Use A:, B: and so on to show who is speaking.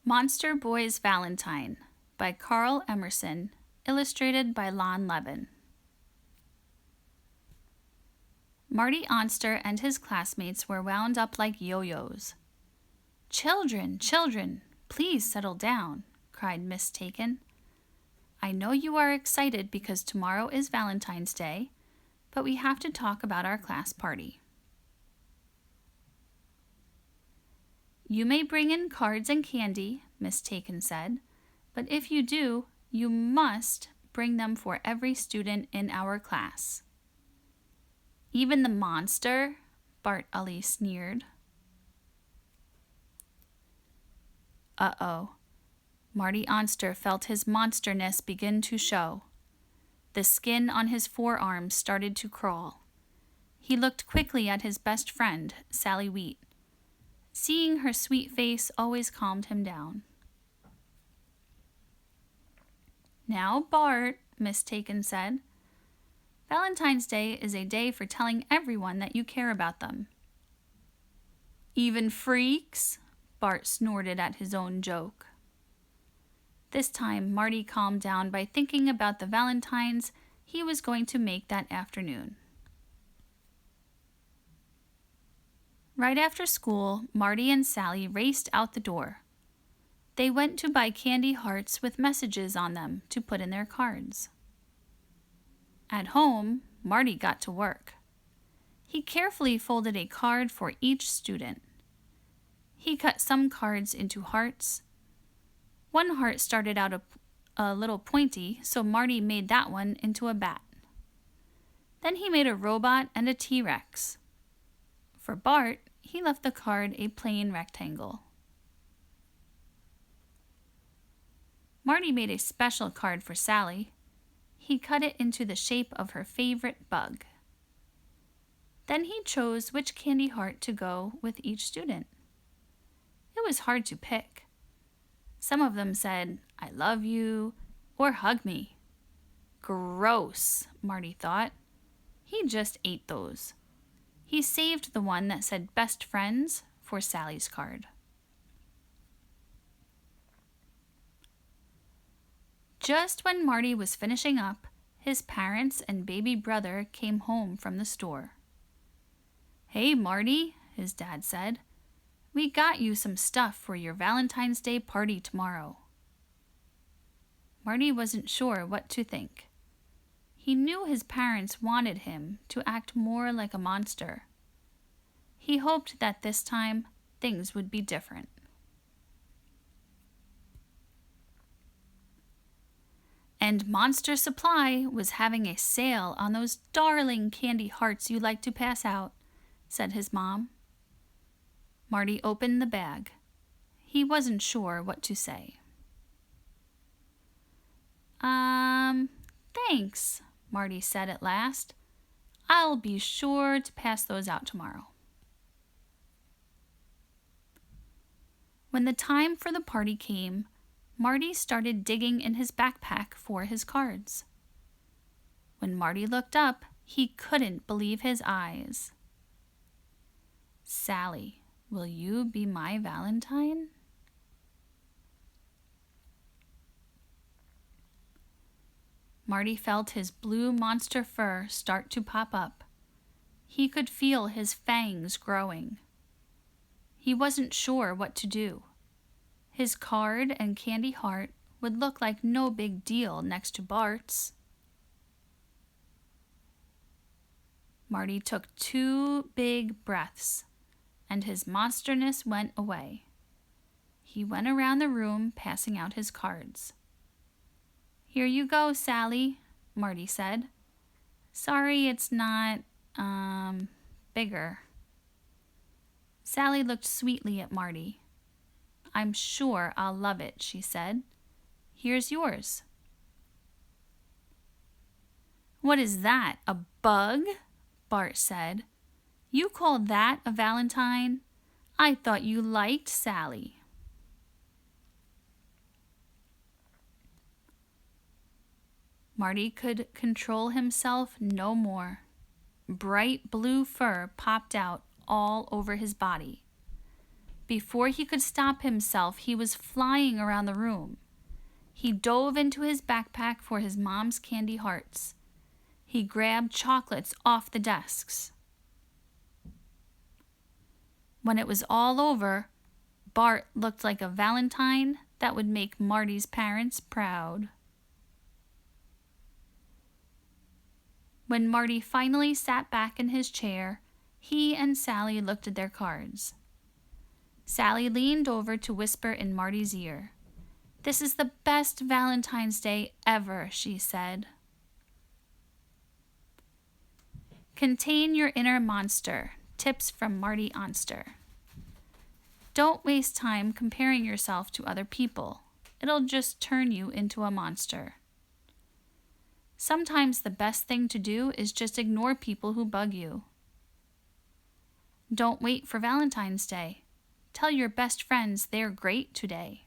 A: Monster Boy's Valentine by Carl Emerson, illustrated by Lon Levin. Marty Onster and his classmates were wound up like yo-yos. "Children, children, please settle down," cried Miss Taken. "I know you are excited because tomorrow is Valentine's Day, but we have to talk about our class party. You may bring in cards and candy," Miss Taken said, "but if you do, you must bring them for every student in our class." "Even the monster?" Bart Ali sneered. Uh-oh. Marty Onster felt his monsterness begin to show. The skin on his forearms started to crawl. He looked quickly at his best friend, Sally Wheat. Seeing her sweet face always calmed him down. "Now, Bart," Miss Taken said, "Valentine's Day is a day for telling everyone that you care about them." "Even freaks?" Bart snorted at his own joke. This time, Marty calmed down by thinking about the valentines he was going to make that afternoon. Right after school, Marty and Sally raced out the door. They went to buy candy hearts with messages on them to put in their cards. At home, Marty got to work. He carefully folded a card for each student. He cut some cards into hearts. One heart started out a little pointy, so Marty made that one into a bat. Then he made a robot and a T-Rex. For Bart, he left the card a plain rectangle. Marty made a special card for Sally. He cut it into the shape of her favorite bug. Then he chose which candy heart to go with each student. It was hard to pick. Some of them said, "I love you," or "hug me." Gross, Marty thought. He just ate those. He saved the one that said "best friends" for Sally's card. Just when Marty was finishing up, his parents and baby brother came home from the store. "Hey, Marty," his dad said, "we got you some stuff for your Valentine's Day party tomorrow." Marty wasn't sure what to think. He knew his parents wanted him to act more like a monster. He hoped that this time things would be different. And Monster Supply was having a sale on those darling candy hearts you like to pass out, said his mom. Marty opened the bag. He wasn't sure what to say. Thanks, Marty said at last. "I'll be sure to pass those out tomorrow." When the time for the party came, Marty started digging in his backpack for his cards. When Marty looked up, he couldn't believe his eyes. "Sally, will you be my Valentine?" Marty felt his blue monster fur start to pop up. He could feel his fangs growing. He wasn't sure what to do. His card and candy heart would look like no big deal next to Bart's. Marty took 2 big breaths, and his monsterness went away. He went around the room passing out his cards. "Here you go, Sally," Marty said. "Sorry it's not, bigger." Sally looked sweetly at Marty. "I'm sure I'll love it," she said. "Here's yours." "What is that, a bug?" Bart said. "You call that a Valentine? I thought you liked Sally." Marty could control himself no more. Bright blue fur popped out all over his body. Before he could stop himself, he was flying around the room. He dove into his backpack for his mom's candy hearts. He grabbed chocolates off the desks. When it was all over, Bart looked like a Valentine that would make Marty's parents proud. When Marty finally sat back in his chair, he and Sally looked at their cards. Sally leaned over to whisper in Marty's ear. "This is the best Valentine's Day ever," she said. Contain your inner monster. Tips from Marty Onster. Don't waste time comparing yourself to other people. It'll just turn you into a monster. Sometimes the best thing to do is just ignore people who bug you. Don't wait for Valentine's Day. Tell your best friends they're great today.